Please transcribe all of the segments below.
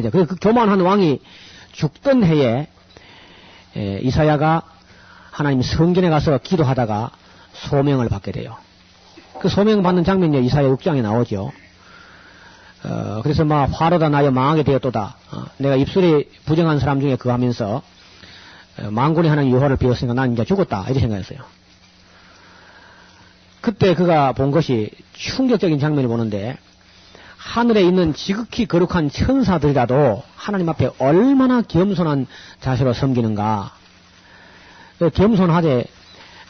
네, 그 교만한 왕이 죽던 해에 이사야가 하나님 성전에 가서 기도하다가 소명을 받게 돼요. 그 소명 받는 장면이 이사야 6장에 나오죠. 그래서 막 화로다 나여 망하게 되었도다. 내가 입술이 부정한 사람 중에 그거 하면서 만군의 하나님 여호와를 비웠으니까 난 이제 죽었다 이렇게 생각했어요. 그때 그가 본 것이 충격적인 장면을 보는데 하늘에 있는 지극히 거룩한 천사들이라도 하나님 앞에 얼마나 겸손한 자세로 섬기는가. 겸손하되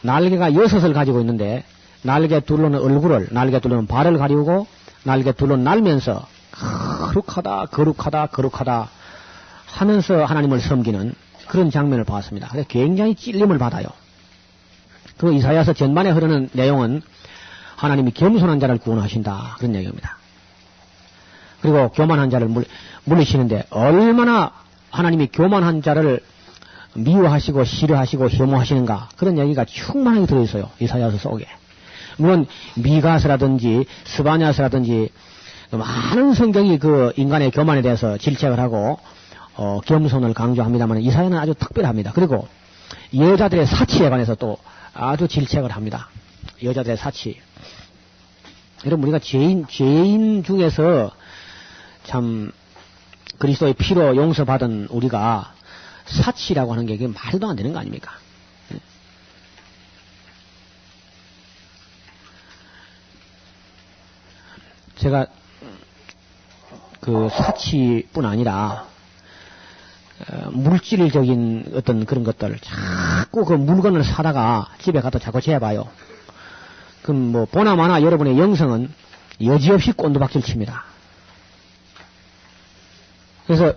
날개가 6을 가지고 있는데 날개 둘로는 얼굴을, 날개 둘로는 발을 가리우고 날개 둘로는 날면서 거룩하다 거룩하다 거룩하다 하면서 하나님을 섬기는 그런 장면을 봤습니다. 그래서 굉장히 찔림을 받아요. 그 이사야서 전반에 흐르는 내용은 하나님이 겸손한 자를 구원하신다 그런 얘기입니다. 그리고 교만한 자를 물리시는데 얼마나 하나님이 교만한 자를 미워하시고 싫어하시고 혐오하시는가 그런 얘기가 충만하게 들어있어요. 이사야서 속에. 물론 미가서라든지 스바냐서라든지 많은 성경이 그 인간의 교만에 대해서 질책을 하고 겸손을 강조합니다만 이사야는 아주 특별합니다. 그리고 여자들의 사치에 관해서 또 아주 질책을 합니다. 여자들의 사치. 여러분 우리가 죄인 중에서 참 그리스도의 피로 용서받은 우리가 사치라고 하는 게 말도 안 되는 거 아닙니까? 제가 그 사치뿐 아니라 물질적인 어떤 그런 것들 자꾸 그 물건을 사다가 집에 가서 자꾸 재봐요. 그럼 뭐 보나마나 여러분의 영성은 여지없이 꼰두박질 칩니다. 그래서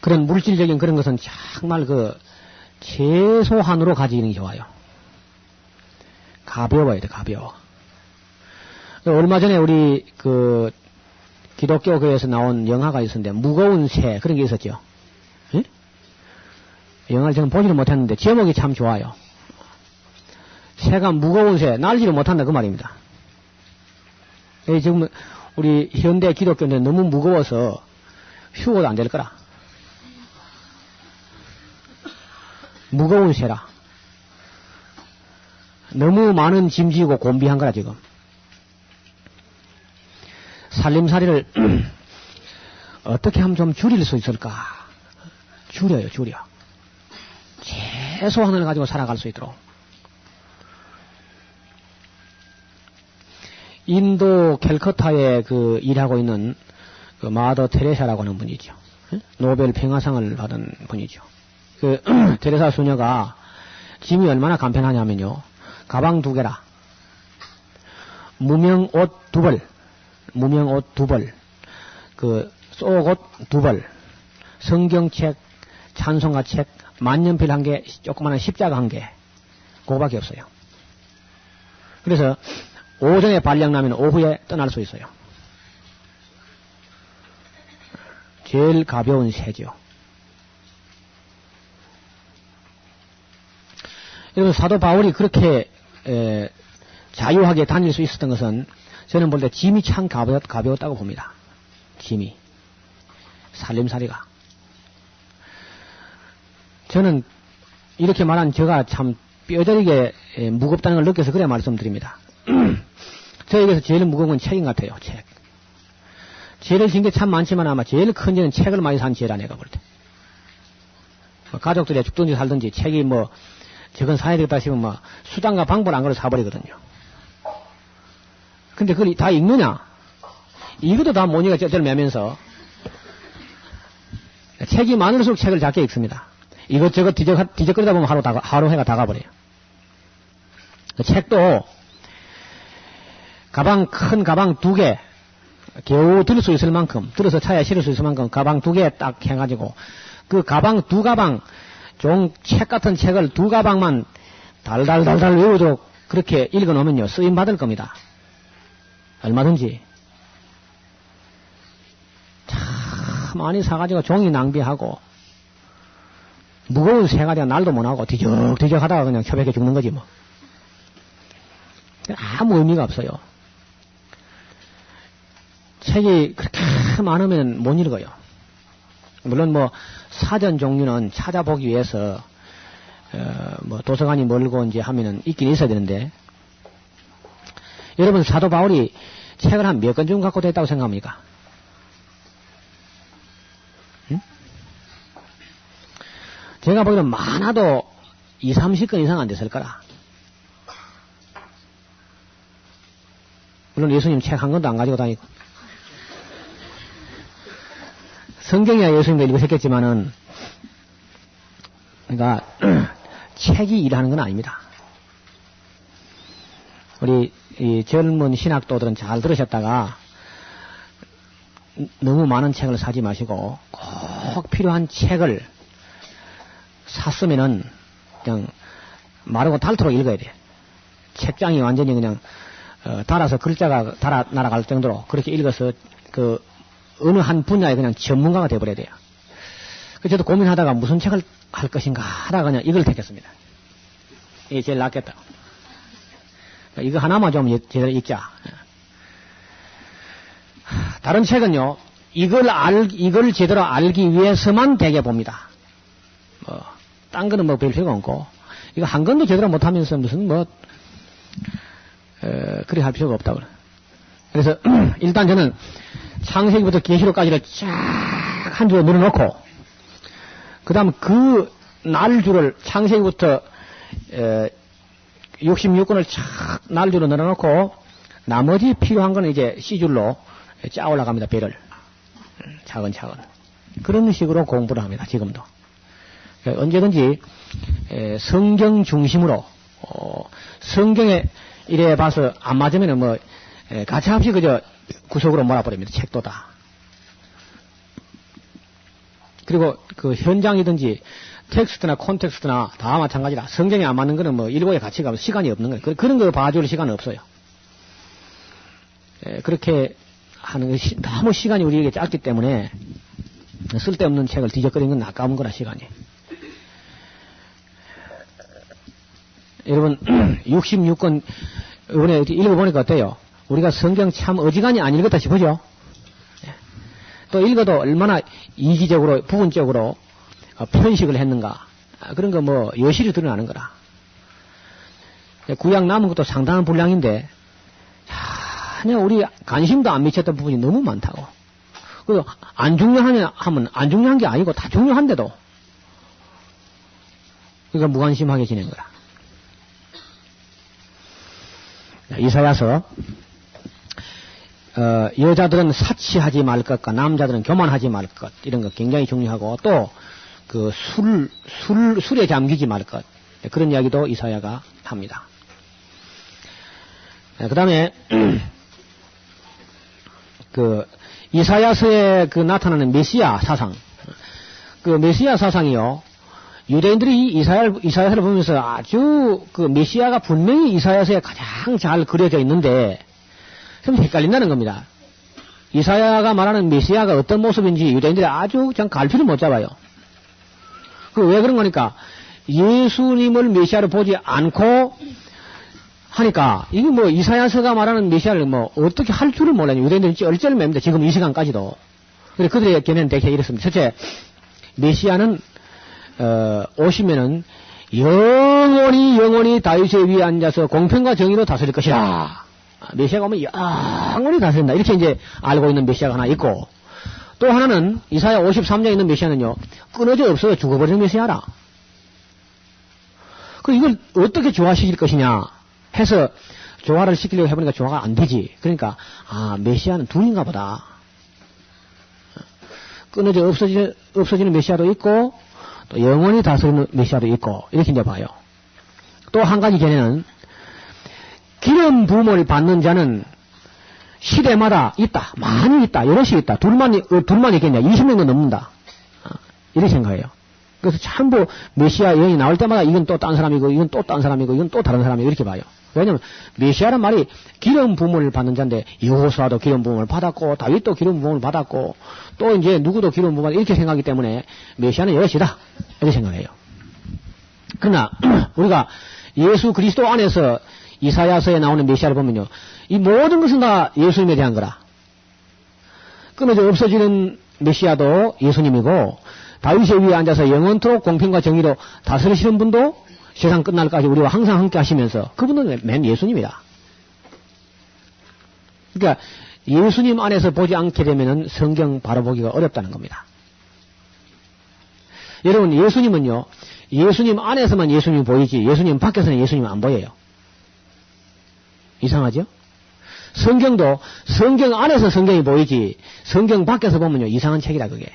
그런 물질적인 그런 것은 정말 그 최소한으로 가지는 게 좋아요. 가벼워야 돼, 가벼워. 얼마 전에 우리 그 기독교 교회에서 나온 영화가 있었는데 무거운 새 그런 게 있었죠. 응? 영화를 저는 보지는 못했는데 제목이 참 좋아요. 새가 무거운 새 날지를 못한다 그 말입니다. 지금 우리 현대 기독교는 너무 무거워서 휴고도 안 될 거라. 무거운 새라. 너무 많은 짐 지고 곤비한 거라 지금. 살림살이를 어떻게 하면 좀 줄일 수 있을까? 줄여. 최소한을 가지고 살아갈 수 있도록. 인도 캘커타에 그 일하고 있는 그 마더 테레사라고 하는 분이죠. 노벨 평화상을 받은 분이죠. 그 테레사 수녀가 짐이 얼마나 간편하냐면요. 가방 2개라. 무명 옷 2벌. 무명 옷 2벌, 그 속옷 2벌, 성경책, 찬송가 책, 만년필 1개, 조그마한 십자가 1개, 그거밖에 없어요. 그래서 오전에 발령 나면 오후에 떠날 수 있어요. 제일 가벼운 새죠. 여러분 사도 바울이 그렇게 자유하게 다닐 수 있었던 것은 저는 볼 때 짐이 참 가벼웠다고 봅니다. 짐이. 살림살이가. 저는 이렇게 말한 제가 참 뼈저리게 무겁다는 걸 느껴서 그래 말씀드립니다. 저에게서 제일 무거운 건 책인 것 같아요. 책. 죄를 진 게 참 많지만 아마 제일 큰 죄는 책을 많이 산 죄라 내가 볼 때. 가족들이 죽든지 살든지 책이 뭐 저건 사야 되겠다 싶으면 막 수단과 방법을 안 걸어 사버리거든요. 근데 그걸 다 읽느냐? 이것도 다 모니가 쩔매면서 책이 많을수록 책을 작게 읽습니다. 이것저것 뒤적거리다 보면 하루 해가 다 가버려요. 책도 큰 가방 2개 겨우 들 수 있을 만큼 들어서 차에 실을 수 있을 만큼 가방 2개 딱 해가지고 그 가방 2가방 책 같은 책을 2가방만 달달달달 외우도록 그렇게 읽어놓으면요 쓰임 받을 겁니다. 얼마든지. 참 많이 사가지고 종이 낭비하고 무거운 새가 되어 날도 못하고 뒤적뒤적 하다가 그냥 협약해 죽는 거지 뭐. 아무 의미가 없어요. 책이 그렇게 많으면 못 읽어요. 물론 뭐 사전 종류는 찾아보기 위해서 뭐 도서관이 멀고 이제 하면은 있긴 있어야 되는데, 여러분 사도 바울이 책을 한 몇 권쯤 갖고 됐다고 생각합니까? 응? 제가 보기에는 많아도 20, 30권 이상 안 됐을 거라. 물론 예수님 책 한 권도 안 가지고 다니고, 성경이야 예수님도 읽으셨겠지만은, 그러니까 책이 일하는 건 아닙니다. 우리 이 젊은 신학도들은 잘 들으셨다가 너무 많은 책을 사지 마시고 꼭 필요한 책을 샀으면은 그냥 마르고 닳도록 읽어야 돼. 책장이 완전히 그냥 달아서 글자가 달아 날아갈 정도로 그렇게 읽어서 그 어느 한 분야에 그냥 전문가가 돼버려야 돼요. 그래서 저도 고민하다가 무슨 책을 할 것인가 하다가 그냥 이걸 택했습니다. 이게 제일 낫겠다. 이거 하나만 좀 제대로 읽자. 다른 책은요, 이걸 제대로 알기 위해서만 되게 봅니다. 딴 거는 뭐 별 필요가 없고, 이거 한 권도 제대로 못하면서 무슨 그리 할 필요가 없다고. 그래서 일단 저는 창세기부터 계시록까지를 쫙 한 줄로 늘어놓고, 그 다음 그 날줄을 창세기부터 66권을 착 날줄로 늘어놓고, 나머지 필요한 거는 이제 C줄로 짜 올라갑니다. 배를 차근차근. 그런 식으로 공부를 합니다. 지금도. 언제든지 성경 중심으로 성경에 이래 봐서 안 맞으면은 뭐 가차없이 그저 구석으로 몰아버립니다. 책도 다. 그리고 그 현장이든지 텍스트나 콘텍스트나 다 마찬가지라. 성경에 안 맞는 거는 뭐 일고의 가치가 시간이 없는 거예요. 그런 거 봐줄 시간은 없어요. 그렇게 하는 것이 너무 시간이 우리에게 짧기 때문에 쓸데없는 책을 뒤적거리는 건 아까운 거라, 시간이. 여러분 66권 이번에 읽어보니까 어때요? 우리가 성경 참 어지간히 안 읽었다 싶으죠? 또 읽어도 얼마나 이기적으로 부분적으로 편식을 했는가, 그런 거 뭐 여실히 드러나는 거라. 구약 남은 것도 상당한 분량인데 전혀 우리 관심도 안 미쳤던 부분이 너무 많다고. 그리고 안 중요하면 하면 안 중요한 게 아니고 다 중요한데도 그러니까 무관심하게 지낸 거라. 이사야서 여자들은 사치하지 말 것과 남자들은 교만하지 말 것, 이런 거 굉장히 중요하고, 또 그 술에 잠기지 말 것, 그런 이야기도 이사야가 합니다. 그 다음에 그 이사야서에 그 나타나는 메시아 사상, 그 메시아 사상이요, 유대인들이 이사야서를 보면서 아주 그 메시아가 분명히 이사야서에 가장 잘 그려져 있는데 좀 헷갈린다는 겁니다. 이사야가 말하는 메시아가 어떤 모습인지 유대인들이 아주 그냥 갈피를 못 잡아요. 그 왜 그런 거니까 예수님을 메시아로 보지 않고 하니까 이게 뭐 이사야서가 말하는 메시아를 뭐 어떻게 할 줄을 몰라요. 유대인들이 쩔쩔맵니다. 지금 이 시간까지도. 그래 그들의 견해는 대개 이렇습니다. 첫째, 메시아는 오시면은 영원히 다윗의 위에 앉아서 공평과 정의로 다스릴 것이라. 메시아가 오면 영원히 다스린다. 이렇게 이제 알고 있는 메시아가 하나 있고, 또 하나는 이사야 53장에 있는 메시아는요, 끊어져 없어서 죽어버리는 메시아라. 그 이걸 어떻게 조화시킬 것이냐 해서 조화를 시키려고 해보니까 조화가 안 되지. 그러니까 메시아는 둘인가 보다. 끊어져 없어지는 메시아도 있고 또 영원히 다스리는 메시아도 있고, 이렇게 이제 봐요. 또 한 가지 견해는 기름 부음을 받는 자는 시대마다 있다, 많이 있다, 여럿이 있다, 둘만 있겠냐, 20명도 넘는다, 이렇게 생각해요. 그래서 전부 메시아 여인이 나올 때마다 이건 또 딴 사람이고 이건 또 딴 사람이고 이건 또 다른 사람이고 이렇게 봐요. 왜냐면 메시아란 말이 기름 부음을 받는 자인데, 여호수아도 기름 부음을 받았고 다윗도 기름 부음을 받았고 또 이제 누구도 기름 부음을 이렇게 생각하기 때문에 메시아는 여럿이다, 이렇게 생각해요. 그러나 우리가 예수 그리스도 안에서 이사야서에 나오는 메시아를 보면요, 이 모든 것은 다 예수님에 대한 거라. 끊어져 없어지는 메시아도 예수님이고, 다윗의 위에 앉아서 영원토록 공평과 정의로 다스리시는 분도 세상 끝날까지 우리와 항상 함께 하시면서 그분은 맨 예수님이다. 그러니까 예수님 안에서 보지 않게 되면은 성경 바로 보기가 어렵다는 겁니다. 여러분, 예수님은요, 예수님 안에서만 예수님이 보이지 예수님 밖에서는 예수님이 안 보여요. 이상하죠? 성경도 성경 안에서 성경이 보이지 성경 밖에서 보면요 이상한 책이라 그게.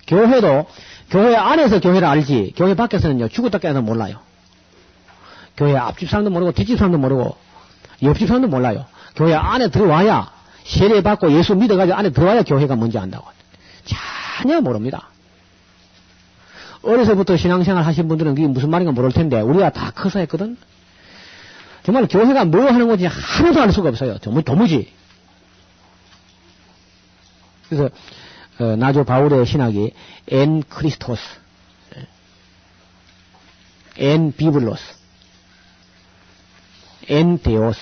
교회도 교회 안에서 교회를 알지 교회 밖에서는요 죽었다 깨어서 몰라요. 교회 앞집 사람도 모르고 뒷집 사람도 모르고 옆집 사람도 몰라요. 교회 안에 들어와야 세례받고 예수 믿어가지고 안에 들어와야 교회가 뭔지 안다고. 전혀 모릅니다. 어려서부터 신앙생활 하신 분들은 그게 무슨 말인가 모를 텐데 우리가 다 커서 했거든. 정말 교회가 뭐 하는 건지 하나도 알 수가 없어요. 도무지. 그래서 나조 바울의 신학이 엔 크리스토스, 엔 비블로스, 엔 데오스,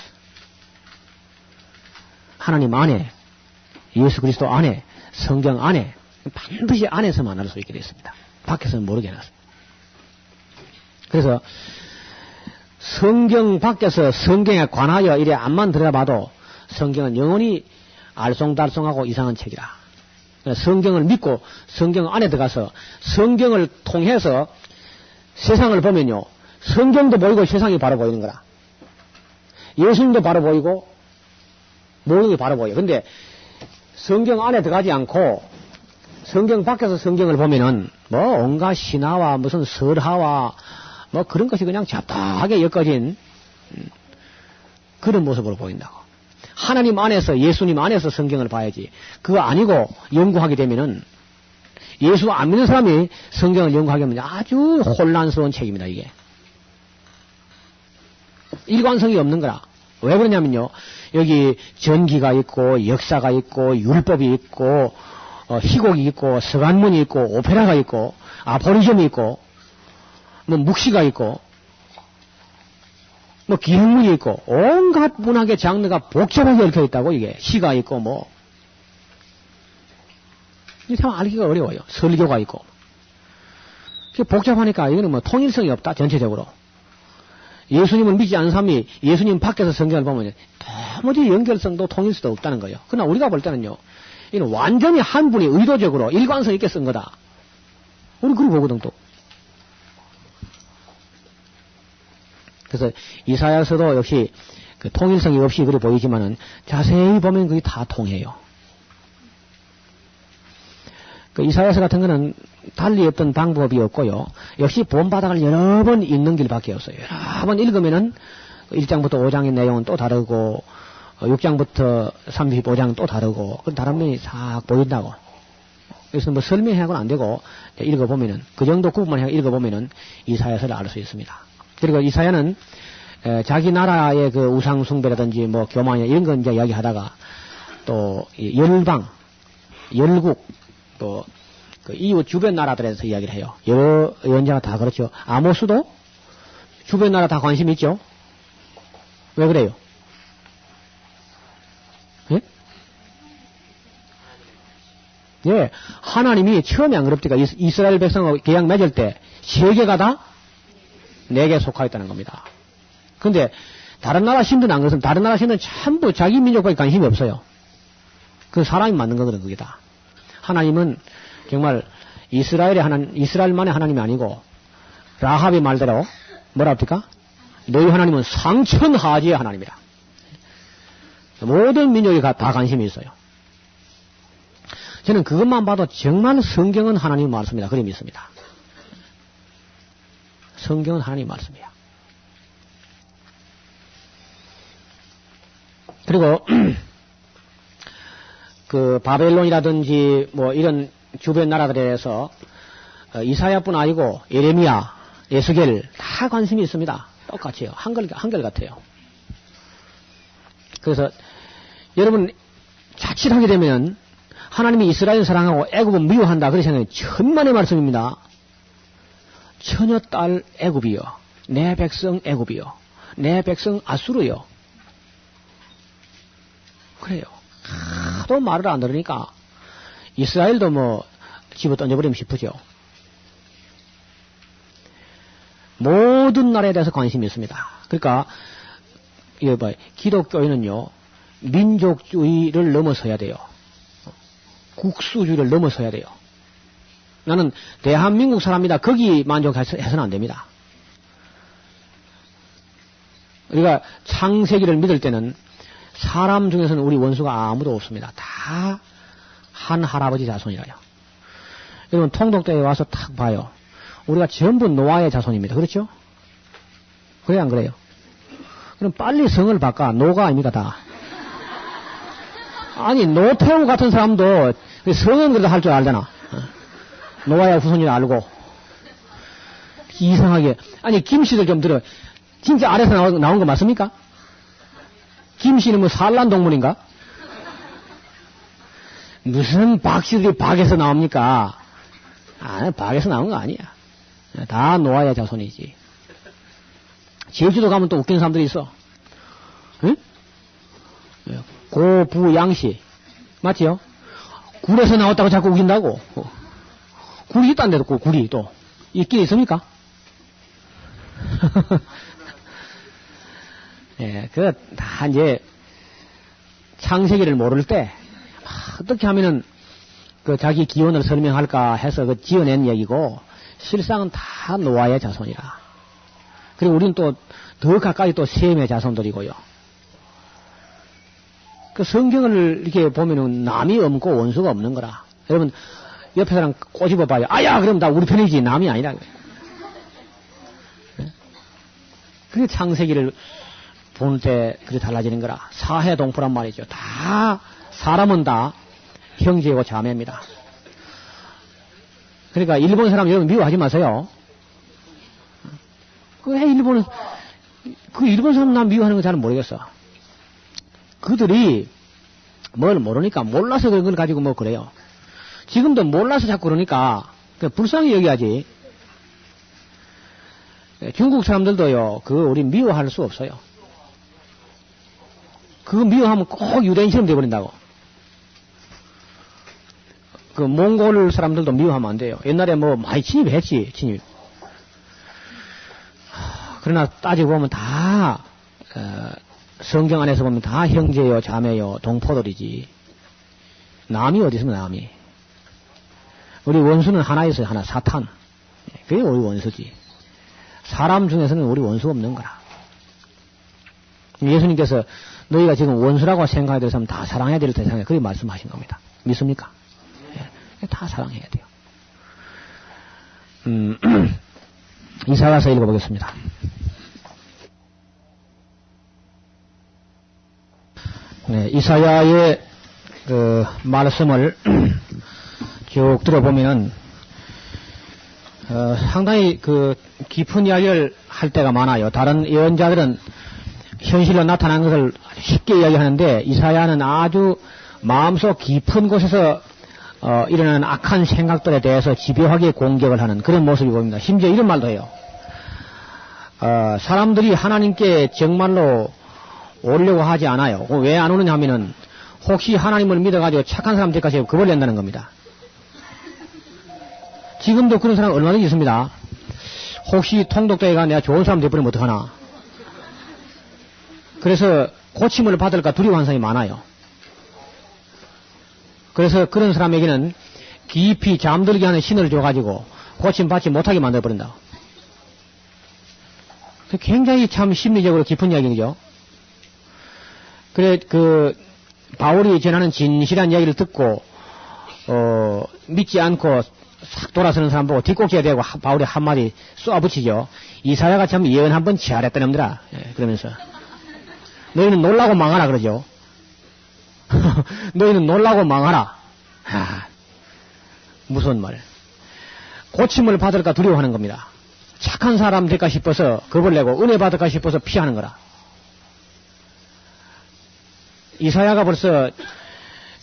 하나님 안에, 예수 그리스도 안에, 성경 안에, 반드시 안에서만 알 수 있게 됐습니다. 밖에서는 모르게 해놨습니다. 그래서 성경 밖에서 성경에 관하여 이래 앞만 들어봐도 성경은 영원히 알쏭달쏭하고 이상한 책이라. 성경을 믿고 성경 안에 들어가서 성경을 통해서 세상을 보면요. 성경도 보이고 세상이 바로 보이는 거라. 예수님도 바로 보이고 모든 게 바로 보여요. 근데 성경 안에 들어가지 않고 성경 밖에서 성경을 보면은 뭐 온갖 신화와 무슨 설화와 뭐 그런 것이 그냥 잡다하게 엮어진 그런 모습으로 보인다고. 하나님 안에서 예수님 안에서 성경을 봐야지. 그거 아니고 연구하게 되면은 예수 안 믿는 사람이 성경을 연구하게 하면 아주 혼란스러운 책입니다. 이게 일관성이 없는 거라. 왜 그러냐면요. 여기 전기가 있고 역사가 있고 율법이 있고 희곡이 있고 서간문이 있고 오페라가 있고 아포리즘이 있고 뭐 묵시가 있고 뭐 기능문이 있고 온갖 문학의 장르가 복잡하게 얽혀 있다고. 이게 시가 있고 뭐 이게 참 알기가 어려워요. 설교가 있고 그게 복잡하니까 이거는 뭐 통일성이 없다. 전체적으로 예수님을 믿지 않는 사람이 예수님 밖에서 성경을 보면 도무지 연결성도 통일성도 없다는 거예요. 그러나 우리가 볼 때는요 이는 완전히 한 분이 의도적으로 일관성 있게 쓴 거다. 우리 그렇게 보거든 또. 그래서 이사야서도 역시 그 통일성이 없이 그래 보이지만은 자세히 보면 그게 다 통해요. 그 이사야서 같은 거는 달리 어떤 방법이 없고요. 역시 본바닥을 여러 번 읽는 길밖에 없어요. 여러 번 읽으면은 1장부터 5장의 내용은 또 다르고 6장부터 35장 또 다르고 그 다른 면이 싹 보인다고. 그래서 뭐 설명하고는 안 되고 읽어보면은 그 정도 구분만 해 읽어보면은 이사야서를 알 수 있습니다. 그리고 이사야는 자기 나라의 그 우상 숭배라든지 뭐 교만이나 이런 거 이제 이야기하다가 또 열방, 열국 또 그 이웃 주변 나라들에서 이야기를 해요. 여러 연자가 다 그렇죠. 아모스도 주변 나라 다 관심 있죠. 왜 그래요? 예? 예, 하나님이 처음에 안 그럽니까? 이스라엘 백성하고 계약 맺을 때 세계가 다 내게 속하였다는 겁니다. 근데 다른 나라 신들은 안 그렇습니다. 다른 나라 신들은 전부 자기 민족밖에 관심이 없어요. 그 사람이 만든 거거든 그게 다. 하나님은 정말 이스라엘만의 하나님이 아니고 라합의 말대로 뭐라 합니까? 너희 하나님은 상천하지의 하나님이라. 모든 민족이 다 관심이 있어요. 저는 그것만 봐도 정말 성경은 하나님 말씀이다. 그림이 있습니다. 성경은 하나님 말씀이야. 그리고 그 바벨론이라든지 뭐 이런 주변 나라들에서 이사야뿐 아니고 예레미야, 에스겔 다 관심이 있습니다. 똑같이요. 한결 같아요. 그래서 여러분 자칫 하게 되면 하나님이 이스라엘 사랑하고 애굽을 미워한다 그렇게 생각해요. 천만의 말씀입니다. 처녀 딸 애굽이요, 내 백성 애굽이요, 내 백성 아수르요. 그래요. 하도 말을 안 들으니까 이스라엘도 뭐 집어 던져버리면 싶으죠. 모든 나라에 대해서 관심이 있습니다. 그러니까 이거 봐요. 기독교인은요 민족주의를 넘어서야 돼요. 국수주의를 넘어서야 돼요. 나는 대한민국 사람이다. 거기 만족해서는 안 됩니다. 우리가 창세기를 믿을 때는 사람 중에서는 우리 원수가 아무도 없습니다. 다 한 할아버지 자손이라요. 여러분 통독대에 와서 탁 봐요. 우리가 전부 노아의 자손입니다. 그렇죠? 그래요 안 그래요? 그럼 빨리 성을 바꿔. 노가 아닙니까 다. 아니 노태우 같은 사람도 성은 그래도 할 줄 알잖아. 노아의 후손인 알고. 이상하게. 아니 김씨들 좀 들어. 진짜 아래서 나온 거 맞습니까? 김씨는 뭐 산란 동물인가? 무슨 박씨들이 박에서 나옵니까? 아, 박에서 나온 거 아니야. 다 노아의 자손이지. 제주도 가면 또 웃기는 사람들이 있어. 응? 고부양씨. 맞지요? 굴에서 나왔다고 자꾸 우긴다고. 굴이 있다는데도 굴이 또. 있긴 있습니까? 예, 다 이제 창세기를 모를 때 어떻게 하면은 자기 기원을 설명할까 해서 지어낸 얘기고 실상은 다 노아의 자손이라. 그리고 우리는 또 더 가까이 또 셈의 자손들이고요. 성경을 이렇게 보면은 남이 없고 원수가 없는 거라. 여러분 옆에 사람 꼬집어 봐요. 아야 그럼 다 우리 편이지 남이 아니라. 그게 창세기를 볼 때 그렇게 달라지는 거라. 사해동포란 말이죠. 다 사람은 다 형제고 자매입니다. 그러니까 일본 사람 여러분 미워하지 마세요. 왜 일본 사람 나 미워하는 거 잘 모르겠어. 그들이 뭘 모르니까 몰라서 그런 걸 가지고 뭐 그래요. 지금도 몰라서 자꾸 그러니까 불쌍히 여겨야지. 중국 사람들도요 우리 미워할 수 없어요. 그거 미워하면 꼭 유대인처럼 돼버린다고. 몽골 사람들도 미워하면 안 돼요. 옛날에 뭐 많이 침입했지, 침입. 그러나 따지고 보면 다, 성경 안에서 보면 다 형제요, 자매요, 동포들이지. 남이 어디 있으면 남이. 우리 원수는 하나 있어요, 하나, 사탄. 그게 우리 원수지. 사람 중에서는 우리 원수 없는 거라. 예수님께서 너희가 지금 원수라고 생각해야 될 사람 다 사랑해야 될 대상에 그렇게 말씀하신 겁니다. 믿습니까? 예, 다 사랑해야 돼요. 이사야서 읽어보겠습니다. 네, 이사야의 말씀을 쭉 들어보면은 상당히 깊은 이야기를 할 때가 많아요. 다른 예언자들은 현실로 나타난 것을 쉽게 이야기하는데 이사야는 아주 마음속 깊은 곳에서 일어나는 악한 생각들에 대해서 집요하게 공격을 하는 그런 모습이 보입니다. 심지어 이런 말도 해요. 사람들이 하나님께 정말로 오려고 하지 않아요. 왜 안 오느냐 하면은 혹시 하나님을 믿어가지고 착한 사람 될까 싶어 겁을 낸다는 겁니다. 지금도 그런 사람 얼마든지 있습니다. 혹시 통독대회가 내가 좋은 사람 되버리면 어떡하나. 그래서 고침을 받을까 두려워하는 사람이 많아요. 그래서 그런 사람에게는 깊이 잠들게 하는 신을 줘가지고 고침 받지 못하게 만들어버린다. 굉장히 참 심리적으로 깊은 이야기죠. 그래, 바울이 전하는 진실한 이야기를 듣고, 믿지 않고 싹 돌아서는 사람 보고 뒷꼭지에 대고 바울이 한마디 쏘아붙이죠. 이사야가 참 예언 한번 잘했다 놈들아. 예, 그러면서. 너희는 놀라고 망하라 그러죠. 너희는 놀라고 망하라. 무슨 말. 고침을 받을까 두려워하는 겁니다. 착한 사람 될까 싶어서 겁을 내고 은혜 받을까 싶어서 피하는 거라. 이사야가 벌써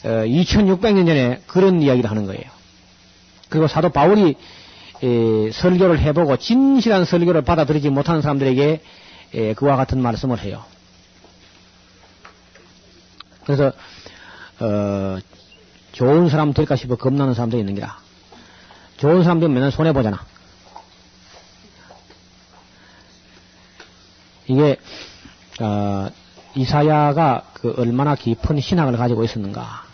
2600년 전에 그런 이야기를 하는 거예요. 그리고 사도 바울이 설교를 해보고 진실한 설교를 받아들이지 못하는 사람들에게 그와 같은 말씀을 해요. 그래서 좋은 사람 될까 싶어 겁나는 사람들이 있는 게라. 좋은 사람 되면 맨날 손해보잖아. 이게, 이사야가 그 얼마나 깊은 신학을 가지고 있었는가.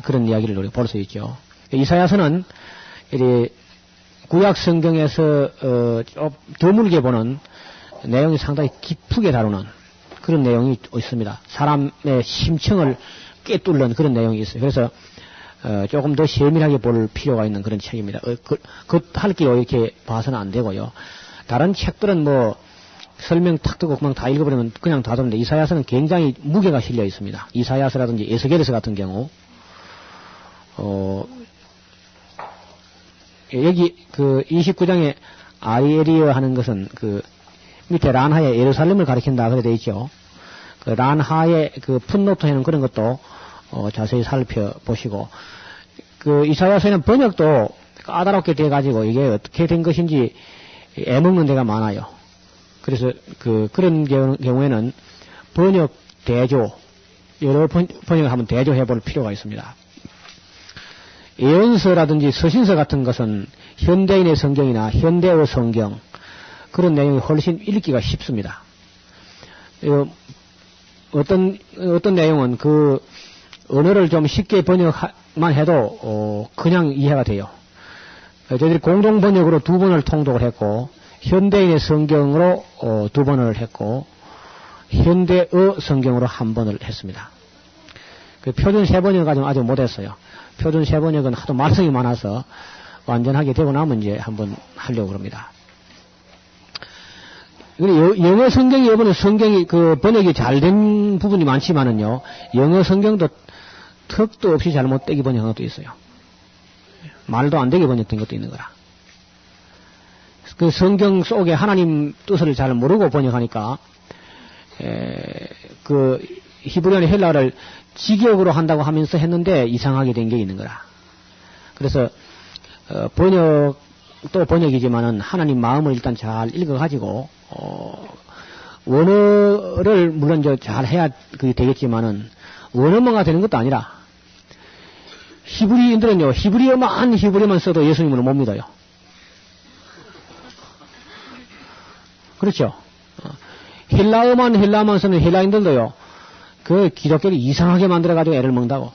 그런 이야기를 우리가 볼 수 있죠. 이사야서는, 이 구약 성경에서, 좀 드물게 보는 내용이 상당히 깊게 다루는 그런 내용이 있습니다. 사람의 심층을 꿰뚫는 그런 내용이 있어요. 그래서, 조금 더 세밀하게 볼 필요가 있는 그런 책입니다. 할 길로 이렇게 봐서는 안 되고요. 다른 책들은 뭐, 설명 탁 뜨고 그냥 다 읽어버리면 그냥 다 되는데, 이사야서는 굉장히 무게가 실려 있습니다. 이사야서라든지 에스겔서 같은 경우, 여기 그 29장에 아리엘이어 하는 것은 그 밑에 란하의 예루살렘을 가리킨다 그래 돼 있죠. 그 란하의 그 풋노트에는 그런 것도 자세히 살펴보시고, 그 이사야서에는 번역도 까다롭게 돼 가지고 이게 어떻게 된 것인지 애먹는 데가 많아요. 그래서 그런 경우에는 번역 대조, 여러 번역을 한번 대조해 볼 필요가 있습니다. 예언서라든지 서신서 같은 것은 현대인의 성경이나 현대어 성경, 그런 내용이 훨씬 읽기가 쉽습니다. 어떤 내용은 그 언어를 좀 쉽게 번역만 해도 그냥 이해가 돼요. 저희들이 공동 번역으로 2번을 통독을 했고, 현대인의 성경으로 2번을 했고, 현대어 성경으로 1번을 했습니다. 그 표준 세번역을 가지고 아직 못했어요. 표준 세번역은 하도 말씀이 많아서 완전하게 되고 나면 이제 한번 하려고 합니다. 영어 성경이 이번에 성경이 그 번역이 잘 된 부분이 많지만은요, 영어 성경도 턱도 없이 잘못되게 번역한 것도 있어요. 말도 안 되게 번역된 것도 있는 거라. 그 성경 속에 하나님 뜻을 잘 모르고 번역하니까, 그 히브리어나 헬라어를 직역으로 한다고 하면서 했는데 이상하게 된 게 있는 거라. 그래서, 번역도 번역이지만은 하나님 마음을 일단 잘 읽어가지고, 원어를 물론 잘 해야 그게 되겠지만은, 원어만가 되는 것도 아니라, 히브리인들은요, 히브리어만 써도 예수님을 못 믿어요. 그렇죠? 헬라어만 쓰는 헬라인들도요, 그 기독교를 이상하게 만들어가지고 애를 먹는다고.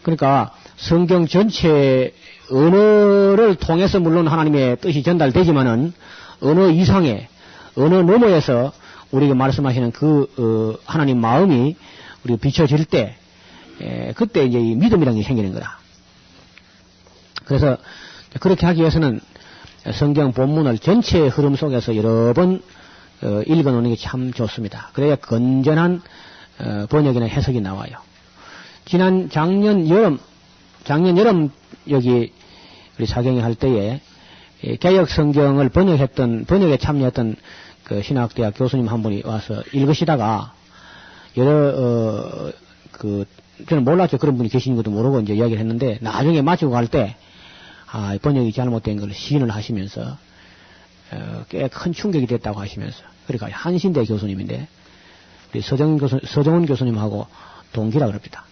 그러니까 성경 전체 언어를 통해서 물론 하나님의 뜻이 전달되지만은 언어 이상의, 언어 너머에서 우리가 말씀하시는 그 하나님 마음이 우리가 비춰질 때, 그때 이제 이 믿음이라는 게 생기는 거다. 그래서 그렇게 하기 위해서는 성경 본문을 전체의 흐름 속에서 여러 번 읽어놓는 게 참 좋습니다. 그래야 건전한 번역이나 해석이 나와요. 작년 여름 여기 우리 사경이 할 때에 개역 성경을 번역에 참여했던 그 신학대학 교수님 한 분이 와서 읽으시다가 저는 몰랐죠. 그런 분이 계시는 것도 모르고 이제 이야기를 했는데, 나중에 마치고 갈 때, 번역이 잘못된 걸 시인을 하시면서, 꽤 큰 충격이 됐다고 하시면서, 그러니까 한신대 교수님인데, 우리 서정훈 교수님하고 동기라 그럽니다.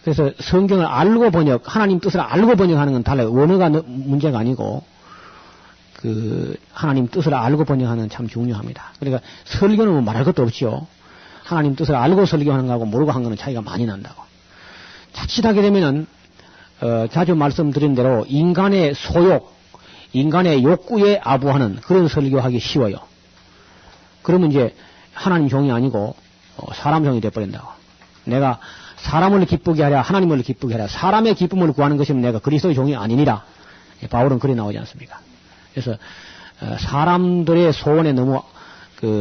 그래서 성경을 알고 하나님 뜻을 알고 번역하는 건 달라요. 원어가 문제가 아니고, 하나님 뜻을 알고 번역하는 참 중요합니다. 그러니까 설교는 뭐 말할 것도 없지요. 하나님 뜻을 알고 설교하는 거하고 모르고 한 거는 차이가 많이 난다고. 자칫하게 되면은, 자주 말씀드린 대로 인간의 소욕, 인간의 욕구에 아부하는 그런 설교하기 쉬워요. 그러면 이제 하나님 종이 아니고, 사람 종이 돼버린다고. 내가 사람을 기쁘게 하랴, 하나님을 기쁘게 하랴, 사람의 기쁨을 구하는 것이면 내가 그리스도의 종이 아니니라. 바울은 그리 나오지 않습니까? 그래서, 사람들의 소원에 너무,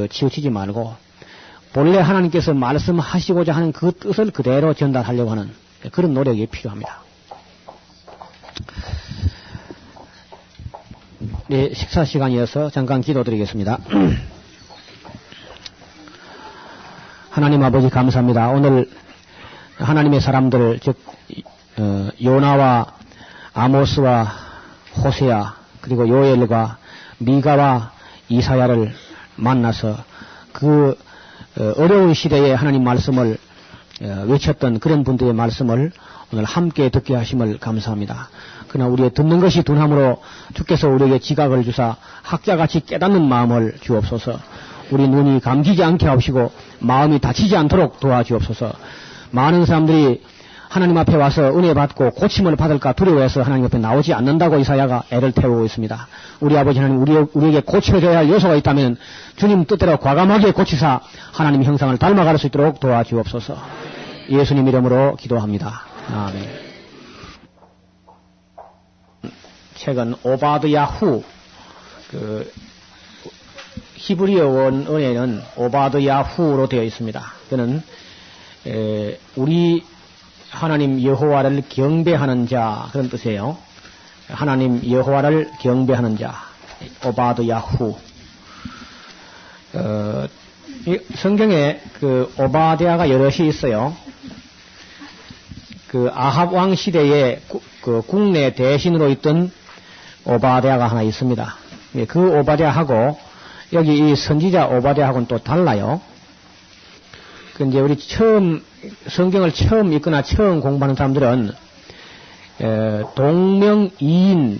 치우치지 말고, 본래 하나님께서 말씀하시고자 하는 그 뜻을 그대로 전달하려고 하는 그런 노력이 필요합니다. 네, 식사 시간이어서 잠깐 기도드리겠습니다. 하나님 아버지 감사합니다. 오늘 하나님의 사람들, 즉 요나와 아모스와 호세아, 그리고 요엘과 미가와 이사야를 만나서 그 어려운 시대에 하나님 말씀을 외쳤던 그런 분들의 말씀을 오늘 함께 듣게 하심을 감사합니다. 그러나 우리의 듣는 것이 둔함으로 주께서 우리에게 지각을 주사 학자같이 깨닫는 마음을 주옵소서. 우리 눈이 감기지 않게 하시고 마음이 다치지 않도록 도와주옵소서. 많은 사람들이 하나님 앞에 와서 은혜 받고 고침을 받을까 두려워해서 하나님 앞에 나오지 않는다고 이사야가 애를 태우고 있습니다. 우리 아버지 하나님 우리에게 고쳐져야 할 요소가 있다면 주님 뜻대로 과감하게 고치사 하나님 형상을 닮아갈 수 있도록 도와주옵소서. 예수님 이름으로 기도합니다. 아멘. 최근 오바드야후 히브리어 원어에는 오바드야후로 되어 있습니다. 그는 우리 하나님 여호와를 경배하는 자 그런 뜻이에요. 하나님 여호와를 경배하는 자 오바드야후. 성경에 그 오바댜가 여럿이 있어요. 그 아합 왕 시대에 그 국내 대신으로 있던 오바댜가 하나 있습니다. 그 오바댜하고 여기 이 선지자 오바댜하고는 또 달라요. 그 이제 우리 성경을 처음 읽거나 처음 공부하는 사람들은 동명이인이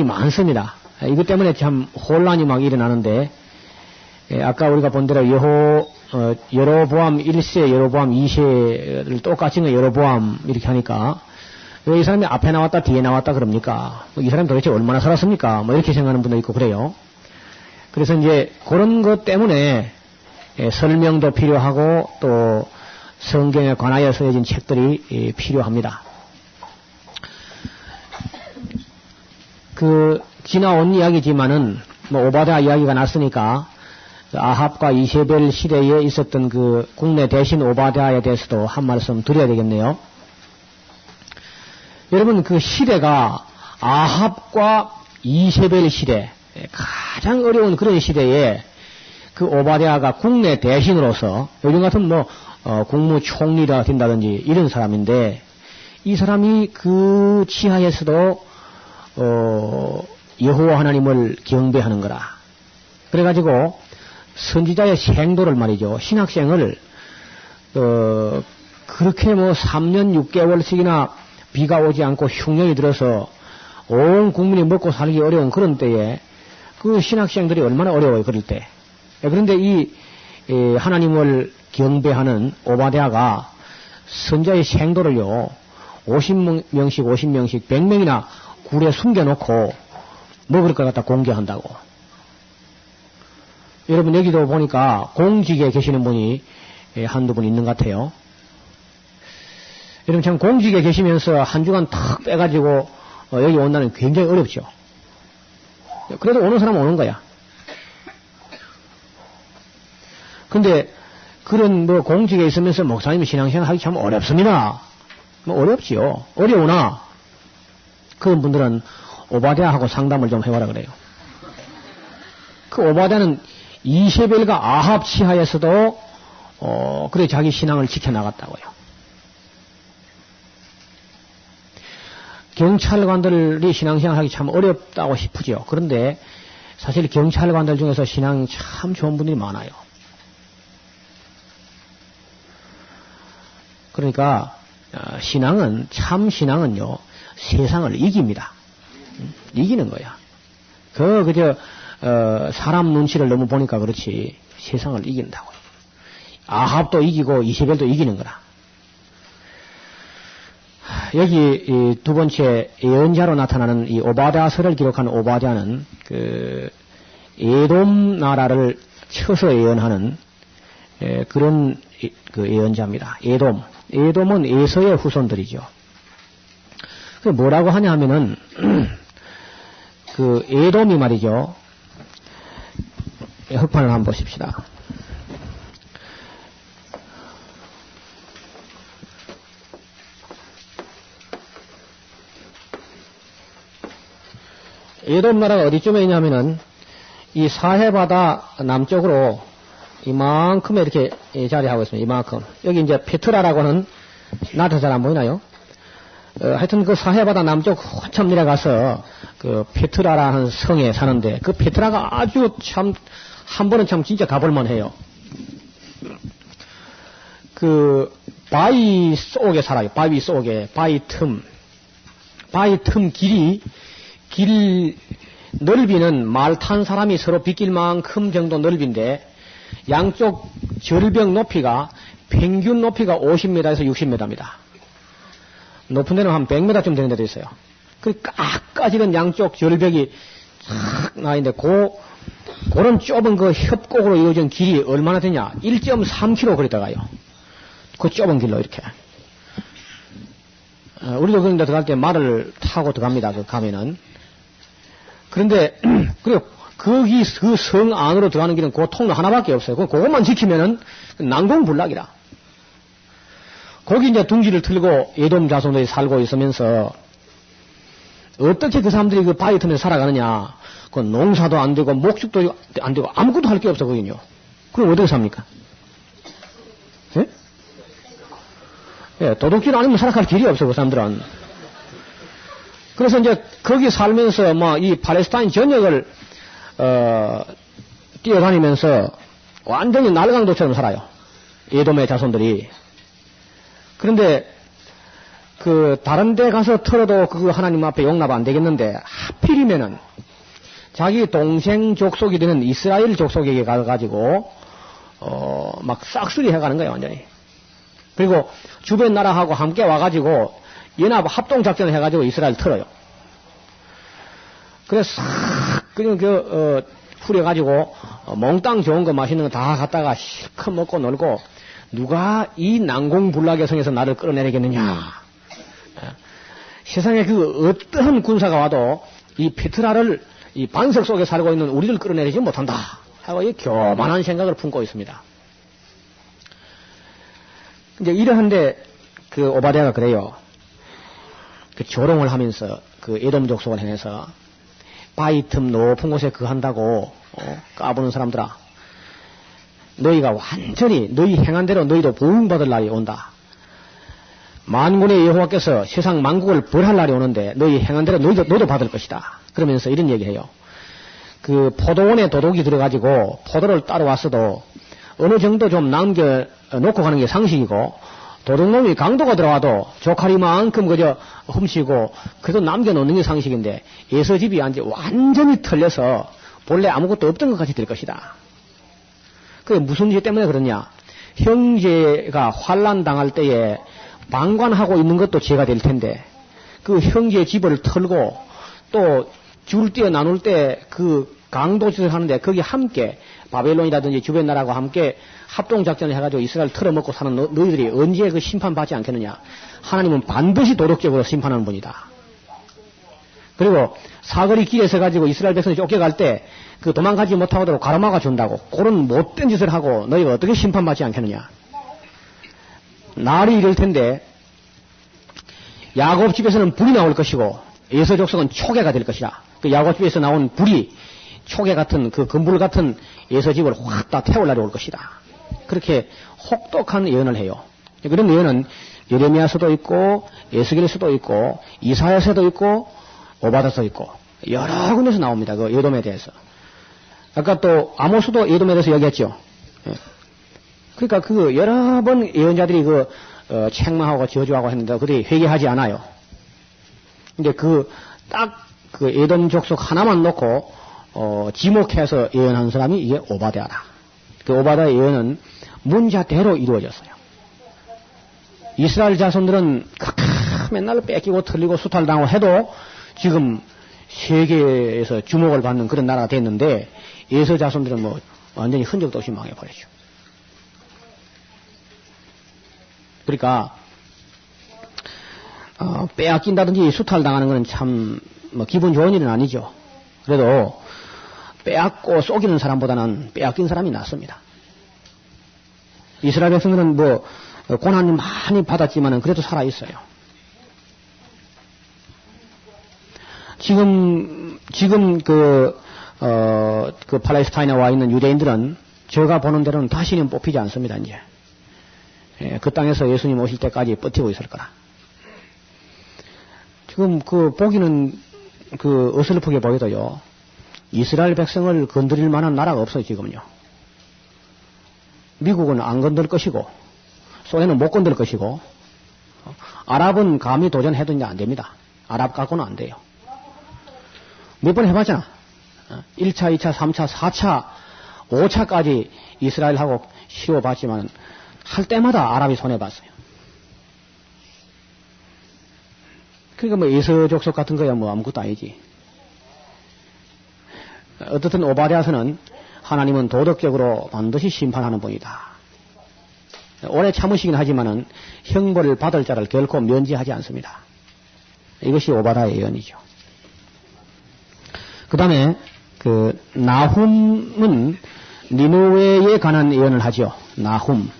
많습니다. 이것 때문에 참 혼란이 막 일어나는데 아까 우리가 본 대로 여로보암 1세, 여로보암 2세를 똑같이 여로보암 이렇게 하니까 왜 이 사람이 앞에 나왔다 뒤에 나왔다 그럽니까? 이 사람이 도대체 얼마나 살았습니까? 뭐 이렇게 생각하는 분도 있고 그래요. 그래서 이제 그런 것 때문에 설명도 필요하고 또 성경에 관하여 쓰여진 책들이 필요합니다. 지나온 이야기지만은 오바댜 이야기가 났으니까 아합과 이세벨 시대에 있었던 그 국내 대신 오바댜에 대해서도 한 말씀 드려야 되겠네요. 여러분 그 시대가 아합과 이세벨 시대 가장 어려운 그런 시대에 그 오바댜가 국내 대신으로서 요즘 같은 국무총리가 된다든지 이런 사람인데 이 사람이 그 지하에서도 여호와 하나님을 경배하는 거라. 그래가지고 선지자의 생도를 말이죠. 신학생을 그렇게 3년 6개월씩이나 비가 오지 않고 흉년이 들어서 온 국민이 먹고 살기 어려운 그런 때에 그 신학생들이 얼마나 어려워요. 그럴 때. 그런데 이 하나님을 경배하는 오바댜가 선자의 생도를요 50명씩 100명이나 굴에 숨겨놓고 먹을 걸 갖다 공개한다고. 여러분 여기도 보니까 공직에 계시는 분이 한두 분 있는 것 같아요. 여러분 참 공직에 계시면서 한 주간 탁 빼가지고 여기 온다는 굉장히 어렵죠. 그래도 오는 사람은 오는 거야. 근데 그런 공직에 있으면서 목사님 신앙생활 하기 참 어렵습니다. 어렵지요. 어려우나 그런 분들은 오바댜하고 상담을 좀 해보라 그래요. 그 오바댜는 이세벨과 아합 치하에서도 그래 자기 신앙을 지켜나갔다고요. 경찰관들이 신앙생활 하기 참 어렵다고 싶으죠. 그런데 사실 경찰관들 중에서 신앙이 참 좋은 분들이 많아요. 그러니까 참 신앙은요 세상을 이깁니다. 이기는 거야. 그저 사람 눈치를 너무 보니까 그렇지 세상을 이긴다고요. 아합도 이기고 이세벨도 이기는 거라. 여기 두 번째 예언자로 나타나는 이 오바댜서를 기록한 오바댜는 그 에돔 나라를 쳐서 예언하는 그런 그 예언자입니다. 에돔은 에서의 후손들이죠. 그 뭐라고 하냐 하면은 그 에돔이 말이죠. 흑판을 한번 보십시다. 에돔 나라가 어디쯤에 있냐면은 이 사해바다 남쪽으로 이만큼에 이렇게 자리하고 있습니다. 이만큼. 여기 이제 페트라라고 하는 나한테 잘 안 보이나요? 하여튼 그 사해바다 남쪽 한참 내려가서 그 페트라라는 성에 사는데 그 페트라가 아주 참 한 번은 참 진짜 가볼만 해요. 그 바위 속에 살아요. 바위 속에, 바위 틈 길 넓이는 말 탄 사람이 서로 비낄 만큼 정도 넓인데, 양쪽 절벽 높이가, 평균 높이가 50m에서 60m입니다. 높은 데는 한 100m쯤 되는 데도 있어요. 그 깎아지는 양쪽 절벽이 쫙 나있는데, 그런 좁은 그 협곡으로 이어진 길이 얼마나 되냐? 1.3km 거리 들어가요. 그 좁은 길로 이렇게. 우리도 그런 데 들어갈 때 말을 타고 들어갑니다. 그 가면은. 그런데, 그리고 거기 그 성 안으로 들어가는 길은 그 통로 하나밖에 없어요. 그것만 지키면은 난공불락이라. 거기 이제 둥지를 틀고 예돔 자손들이 살고 있으면서 어떻게 그 사람들이 그 바위 틈에 살아가느냐. 그 농사도 안 되고 목축도 안 되고 아무것도 할 게 없어 거긴요. 그럼 어떻게 삽니까? 예? 예, 도둑질 아니면 살아갈 길이 없어 그 사람들은. 그래서 이제 거기 살면서 뭐 이 팔레스타인 전역을 뛰어다니면서 완전히 날강도처럼 살아요. 예돔의 자손들이. 그런데 그 다른 데 가서 털어도 그거 하나님 앞에 용납 안 되겠는데 하필이면은 자기 동생 족속이 되는 이스라엘 족속에게 가가지고 막 싹쓸이 해가는 거예요 완전히. 그리고 주변 나라하고 함께 와가지고 연합 합동작전을 해가지고 이스라엘 털어요. 그래서 싹 그냥 후려가지고 몽땅 좋은 거 맛있는 거 다 갖다가 실컷 먹고 놀고 누가 이 난공불락의 성에서 나를 끌어내리겠느냐. 세상에 그 어떠한 군사가 와도 이 페트라를 이 반석 속에 살고 있는 우리를 끌어내리지 못한다 하고 이 교만한 생각을 품고 있습니다. 이제 이러한데 그 오바댜가 그래요. 그 조롱을 하면서 그 에돔 족속을 향해서 바위 틈 높은 곳에 거한다고 까부는 사람들아, 너희가 완전히 너희 행한 대로 너희도 보응받을 날이 온다. 만군의 여호와께서 세상 만국을 벌할 날이 오는데 너희 행한 대로 너도 받을 것이다. 그러면서 이런 얘기해요. 그 포도원에 도둑이 들어가지고 포도를 따라왔어도 어느 정도 좀 남겨놓고 가는 게 상식이고, 도둑놈이 강도가 들어와도 조카리만큼 그저 훔치고 그래도 남겨놓는 게 상식인데, 예서집이 완전히 털려서 본래 아무것도 없던 것 같이 될 것이다. 그게 무슨 죄 때문에 그러냐? 형제가 환난 당할 때에 방관하고 있는 것도 죄가 될 텐데, 그 형제 집을 털고 또 줄 떼어 나눌 때 그 강도짓을 하는데 거기 함께 바벨론이라든지 주변 나라와 함께 합동작전을 해가지고 이스라엘 털어먹고 사는 너희들이 언제 그 심판받지 않겠느냐? 하나님은 반드시 도덕적으로 심판하는 분이다. 그리고 사거리 길에 서가지고 이스라엘 백성이 쫓겨갈 때 그 도망가지 못하도록 가로막아 준다고, 그런 못된 짓을 하고 너희가 어떻게 심판받지 않겠느냐? 날이 이럴 텐데 야곱 집에서는 불이 나올 것이고 에서 족속은 초계가 될 것이다. 그 야곱 집에서 나온 불이 초계 같은 그 금불 같은 에서 집을 확 다 태울 날이 올 것이다. 그렇게 혹독한 예언을 해요. 그런 예언은 예레미야서도 있고 에스겔서도 있고 이사야서도 있고 오바댜서도 있고 여러 군데서 나옵니다. 그 에돔에 대해서. 아까 또 아모스도 에돔에 대해서 얘기했죠. 그러니까 그 여러 번 예언자들이 책망하고 저주하고 했는데 그들이 회개하지 않아요. 근데 딱 그 에돔 족속 하나만 놓고 지목해서 예언한 사람이 이게 오바댜다. 그 오바댜의 예언은 문자대로 이루어졌어요. 이스라엘 자손들은 맨날 뺏기고 틀리고 수탈당하고 해도 지금 세계에서 주목을 받는 그런 나라가 됐는데, 에서 자손들은 뭐 완전히 흔적도 없이 망해버렸죠. 그러니까 빼앗긴다든지 수탈당하는 건 참 뭐 기분 좋은 일은 아니죠. 그래도 빼앗고 쏘기는 사람보다는 빼앗긴 사람이 낫습니다. 이스라엘 백성들은 뭐 고난을 많이 받았지만은 그래도 살아 있어요. 지금 그 팔레스타인에 와 있는 유대인들은 제가 보는 대로는 다시는 뽑히지 않습니다, 이제. 그 땅에서 예수님 오실 때까지 버티고 있을 거라. 지금 보기는 어설프게 보여도요, 이스라엘 백성을 건드릴 만한 나라가 없어요, 지금요. 미국은 안 건들 것이고, 소련은 못 건들 것이고, 아랍은 감히 도전해도 이제 안 됩니다. 아랍 갖고는 안 돼요. 몇 번 해봤잖아. 1차, 2차, 3차, 4차, 5차까지 이스라엘하고 쉬워봤지만, 할 때마다 아랍이 손해봤어요. 그러니까 뭐 에서족속 같은 거야 뭐 아무것도 아니지. 어떻든 오바댜서는 하나님은 도덕적으로 반드시 심판하는 분이다. 오래 참으시긴 하지만은 형벌을 받을 자를 결코 면제하지 않습니다. 이것이 오바댜의 예언이죠. 그 다음에 그 나훔은 니느웨에 관한 예언을 하죠. 나훔.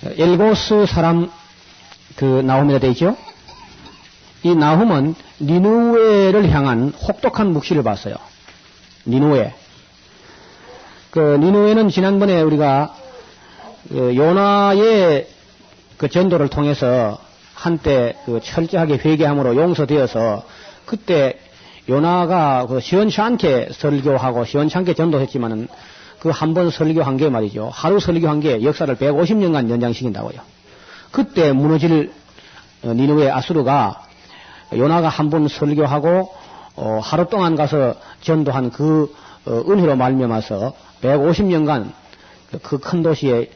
엘고스 사람 그 나훔이라 되어 있죠. 이 나훔은 니느웨를 향한 혹독한 묵시를 봤어요. 니느웨. 그 니느웨는 지난번에 우리가 그 요나의 그 전도를 통해서 한때 그 철저하게 회개함으로 용서되어서 그때 요나가 그 시원찮게 설교하고 시원찮게 전도했지만은 그 한 번 설교한 게 말이죠. 하루 설교한 게 역사를 150년간 연장시킨다고요. 그때 무너질 니느웨 아수르가 요나가 한 번 설교하고 하루 동안 가서 전도한 그 은혜로 말미암아서 150년간 그 큰 도시의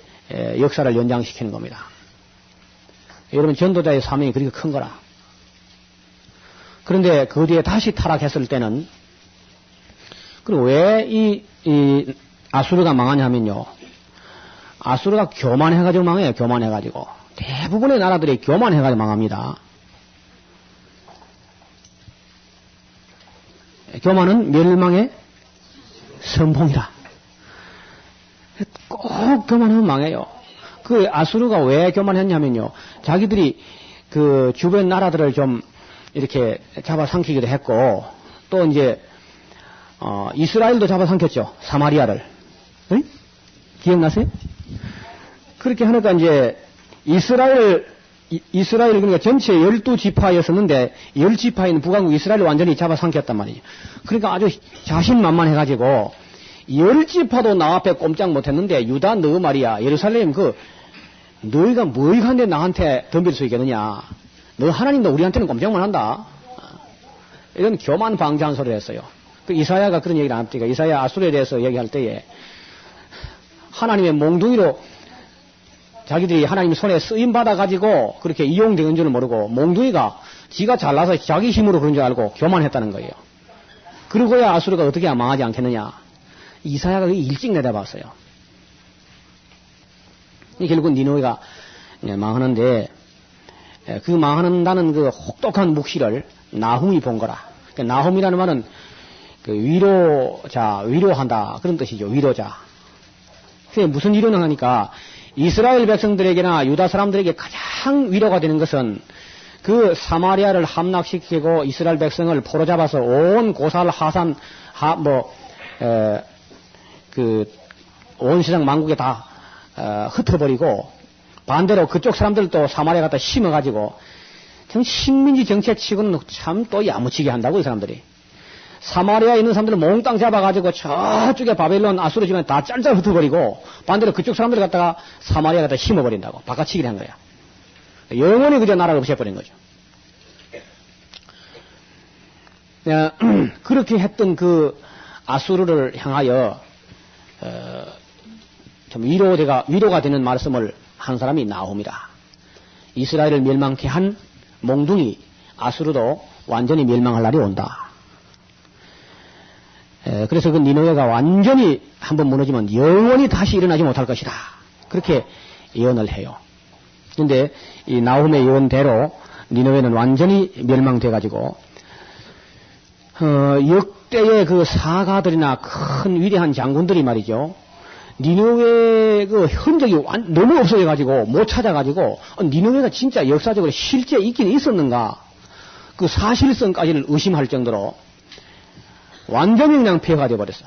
역사를 연장시키는 겁니다. 여러분 전도자의 사명이 그렇게 큰 거라. 그런데 그 뒤에 다시 타락했을 때는 그럼 왜 이 아수르가 망하냐 하면요. 아수르가 교만해가지고 망해요. 교만해가지고. 대부분의 나라들이 교만해가지고 망합니다. 교만은 멸망의 선봉이라. 꼭 교만하면 망해요. 그 아수르가 왜 교만했냐면요. 자기들이 그 주변 나라들을 좀 이렇게 잡아삼키기도 했고, 또 이제, 이스라엘도 잡아삼켰죠. 사마리아를. 응? 기억나세요? 그렇게 하니까 이제 이스라엘 그러니까 전체 12지파였었는데 10지파인 북왕국 이스라엘을 완전히 잡아삼켰단 말이에요. 그러니까 아주 자신만만해가지고 10지파도 나 앞에 꼼짝 못했는데 유다 너 말이야 예루살렘 너희가 뭐이간데 나한테 덤빌 수 있겠느냐. 너 하나님도 우리한테는 꼼짝만 한다. 이런 교만방자한 소리를 했어요. 그 이사야가 그런 얘기를 안 합니까? 이사야 아수르에 대해서 얘기할 때에 하나님의 몽둥이로 자기들이 하나님 손에 쓰임 받아가지고 그렇게 이용된 줄 모르고 몽둥이가 지가 잘나서 자기 힘으로 그런 줄 알고 교만했다는 거예요. 그러고야 아수르가 어떻게 망하지 않겠느냐. 이사야가 일찍 내다봤어요. 결국 니느웨가 망하는데 그 망하는다는 그 혹독한 묵시를 나훔이 본 거라. 그러니까 나훔이라는 말은 그 위로한다 그런 뜻이죠. 위로자. 그게 무슨 위로는 하니까 이스라엘 백성들에게나 유다 사람들에게 가장 위로가 되는 것은 그 사마리아를 함락시키고 이스라엘 백성을 포로잡아서 온 고살 하산 온 세상 만국에 다 흩어버리고 반대로 그쪽 사람들도 사마리아 갖다 심어가지고 참 식민지 정책 치고는 참 또 야무치게 한다고 이 사람들이. 사마리아에 있는 사람들을 몽땅 잡아가지고 저쪽에 바벨론 아수르 지방에 다 짤짤 흩어버리고 반대로 그쪽 사람들을 갖다가 사마리아 갖다 심어버린다고 바꿔치기를 한 거야. 영원히 그저 나라를 없애버린 거죠. 그렇게 했던 그 아수르를 향하여 좀 위로가 되는 말씀을 한 사람이 나훔이다. 이스라엘을 멸망케 한 몽둥이 아수르도 완전히 멸망할 날이 온다. 그래서 그 니느웨가 완전히 한번 무너지면 영원히 다시 일어나지 못할 것이다. 그렇게 예언을 해요. 그런데 이 나훔의 예언대로 니느웨는 완전히 멸망돼가지고 역대의 그 사가들이나 큰 위대한 장군들이 말이죠. 니느웨 그 흔적이 너무 없어져가지고 못 찾아가지고 니느웨가 진짜 역사적으로 실제 있긴 있었는가 그 사실성까지는 의심할 정도로 완전히 그냥 폐허가 되어버렸어.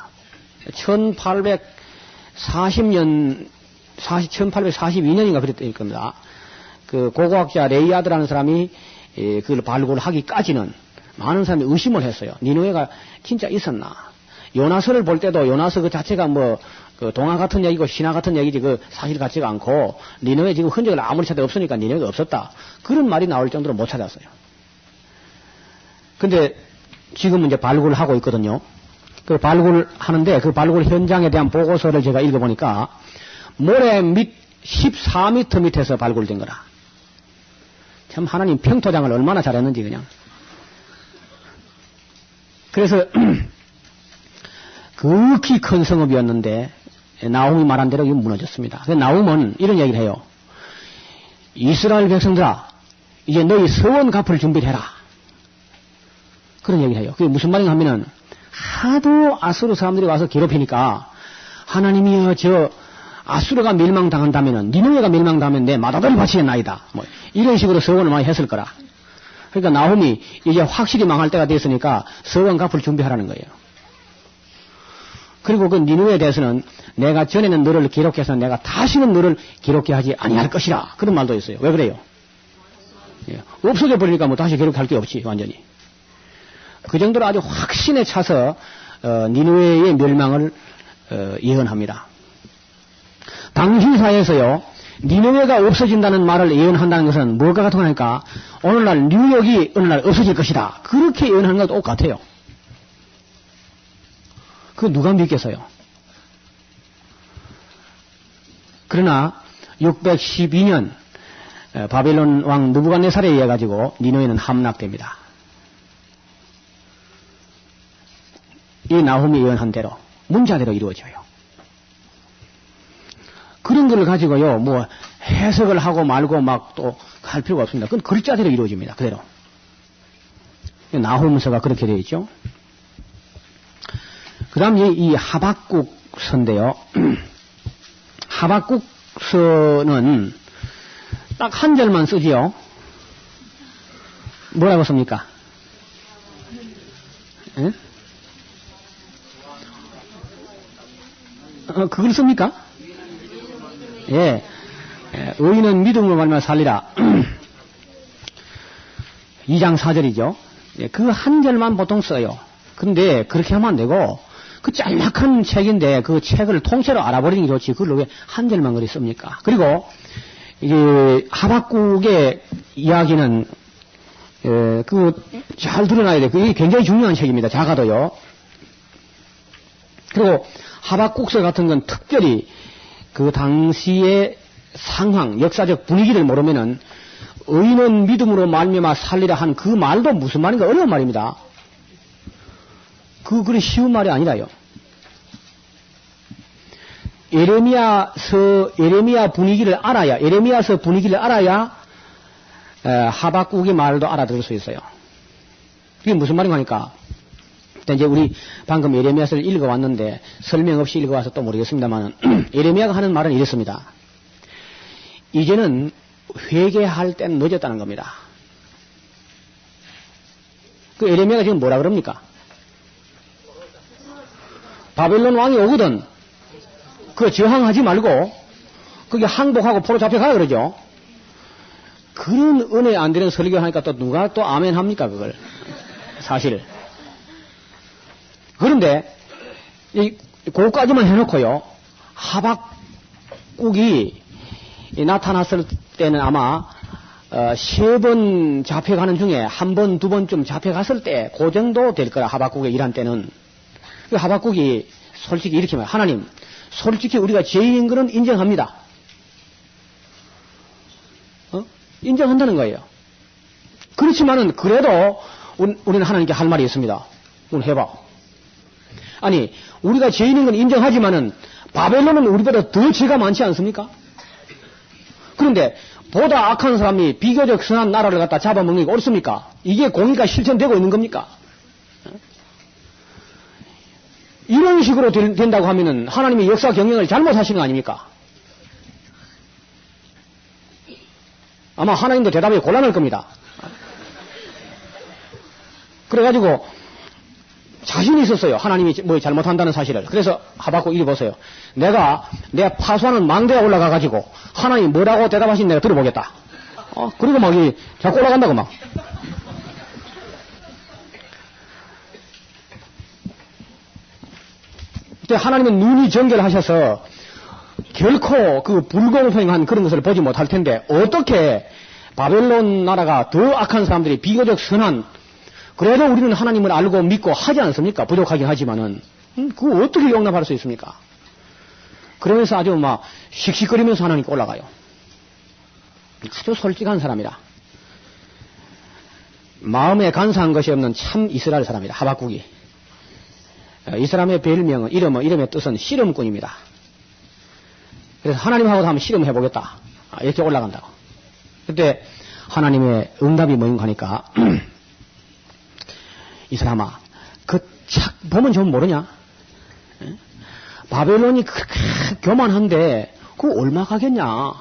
1842년인가 그랬을 겁니다. 그 고고학자 레이아드라는 사람이 그걸 발굴하기까지는 많은 사람이 의심을 했어요. 니느웨가 진짜 있었나. 요나서를 볼 때도 요나서 그 자체가 그 동화 같은 얘기고 신화 같은 얘기지 그 사실 같지가 않고 니느웨 지금 흔적을 아무리 찾아도 없으니까 니느웨가 없었다. 그런 말이 나올 정도로 못 찾았어요. 근데 지금은 이제 발굴을 하고 있거든요. 그 발굴을 하는데 그 발굴 현장에 대한 보고서를 제가 읽어보니까 모래 밑 14m 밑에서 발굴된 거라. 참 하나님 평토장을 얼마나 잘했는지 그냥. 그래서 극히 큰 성읍이었는데 나훔이 말한 대로 이거 무너졌습니다. 나훔은 이런 얘기를 해요. 이스라엘 백성들아 이제 너희 서원 갚을 준비를 해라. 그런 얘기를 해요. 그게 무슨 말인가 하면은 하도 아수르 사람들이 와서 괴롭히니까 하나님이여 저 아수르가 멸망당한다면은 니느웨가 멸망당하면 내 맏아들을 바치겠나이다. 뭐 이런 식으로 서원을 많이 했을 거라. 그러니까 나훔이 이제 확실히 망할 때가 됐으니까 서원 갚을 준비하라는 거예요. 그리고 그 니느웨에 대해서는 내가 전에는 너를 기록해서 내가 다시는 너를 기록해 하지 아니할 것이라. 그런 말도 있어요. 왜 그래요? 예. 없어져 버리니까 뭐 다시 기록할 게 없지 완전히. 그 정도로 아주 확신에 차서 니느웨의 멸망을 예언합니다. 당시 사회에서요. 니느웨가 없어진다는 말을 예언한다는 것은 뭐가 같으니까 오늘날 뉴욕이 어느 날 없어질 것이다. 그렇게 예언하는 것도 똑같아요. 그거 누가 믿겠어요? 그러나 612년 바벨론 왕 느부갓네살에 의해 가지고 니느웨는 함락됩니다. 이 나훔이 예언한 대로 문자대로 이루어져요. 그런 걸 가지고요 뭐 해석을 하고 말고 막 또 할 필요가 없습니다. 그건 글자대로 이루어집니다. 그대로. 나훔서가 그렇게 되어 있죠. 그 다음 이 하박국서인데요. 하박국서는 딱 한 절만 쓰지요. 뭐라고 씁니까? 예? 그걸 씁니까? 예. 의인은 믿음으로 말미암아 살리라. 2장 4절이죠. 예, 그 한 절만 보통 써요. 근데 그렇게 하면 안 되고 그 짤막한 책인데 그 책을 통째로 알아버리는 게 좋지. 그걸 왜 한 절만 그리 씁니까? 그리고 이게 하박국의 이야기는 그 잘 드러나야 돼. 그게 굉장히 중요한 책입니다. 작아도요. 그리고 하박국서 같은 건 특별히 그 당시의 상황, 역사적 분위기를 모르면은 의인은 믿음으로 말미암아 살리라 한 그 말도 무슨 말인가 어려운 말입니다. 그리 쉬운 말이 아니라요. 에레미야 분위기를 알아야, 에레미야서 분위기를 알아야 하박국의 말도 알아들을 수 있어요. 그게 무슨 말인가 하니까 이제 우리 방금 에레미야서를 읽어왔는데 설명 없이 읽어와서 또 모르겠습니다만 에레미야가 하는 말은 이렇습니다. 이제는 회개할 때는 늦었다는 겁니다. 그 에레미야가 지금 뭐라 그럽니까? 바벨론 왕이 오거든 그 저항하지 말고 그게 항복하고 포로 잡혀가라 그러죠. 그런 은혜 안 되는 설교하니까 또 누가 또 아멘 합니까 그걸 사실. 그런데 그거까지만 해놓고요. 하박국이 나타났을 때는 아마 3번 잡혀가는 중에 1번, 2번쯤 잡혀갔을 때 그 정도 될 거라. 하박국의 일한 때는. 하박국이 솔직히 이렇게 말해요. 하나님 솔직히 우리가 죄인인 것은 인정합니다. 인정한다는 거예요. 그렇지만은 그래도 우리는 하나님께 할 말이 있습니다. 오늘 해봐. 아니 우리가 죄인인 건 인정하지만은 바벨론은 우리보다 더 죄가 많지 않습니까? 그런데 보다 악한 사람이 비교적 선한 나라를 갖다 잡아먹는 게 옳습니까? 이게 공의가 실천되고 있는 겁니까? 이런 식으로 된다고 하면은 하나님이 역사 경영을 잘못하신 거 아닙니까? 아마 하나님도 대답이 곤란할 겁니다. 그래가지고 자신이 있었어요. 하나님이 뭐 잘못한다는 사실을. 그래서 하박국 이리 보세요. 내가 내 파수하는 망대에 올라가가지고 하나님 뭐라고 대답하신 내가 들어보겠다. 그리고 막 자꾸 올라간다고 막. 하나님은 눈이 정결하셔서 결코 그 불공평한 그런 것을 보지 못할 텐데 어떻게 바벨론 나라가 더 악한 사람들이 비교적 선한 그래도 우리는 하나님을 알고 믿고 하지 않습니까? 부족하긴 하지만은 그거 어떻게 용납할 수 있습니까? 그러면서 아주 막 씩씩거리면서 하나님께 올라가요. 아주 솔직한 사람이라. 마음에 간사한 것이 없는 참 이스라엘 사람이라. 하박국이. 이 사람의 별명은 이름의 뜻은 씨름꾼입니다. 그래서 하나님하고도 한번 씨름해보겠다. 이렇게 올라간다고. 그때 하나님의 응답이 뭔가 하니까 이 사람아 착 보면 좀 모르냐? 바벨론이 그렇게 교만한데 그거 얼마 가겠냐?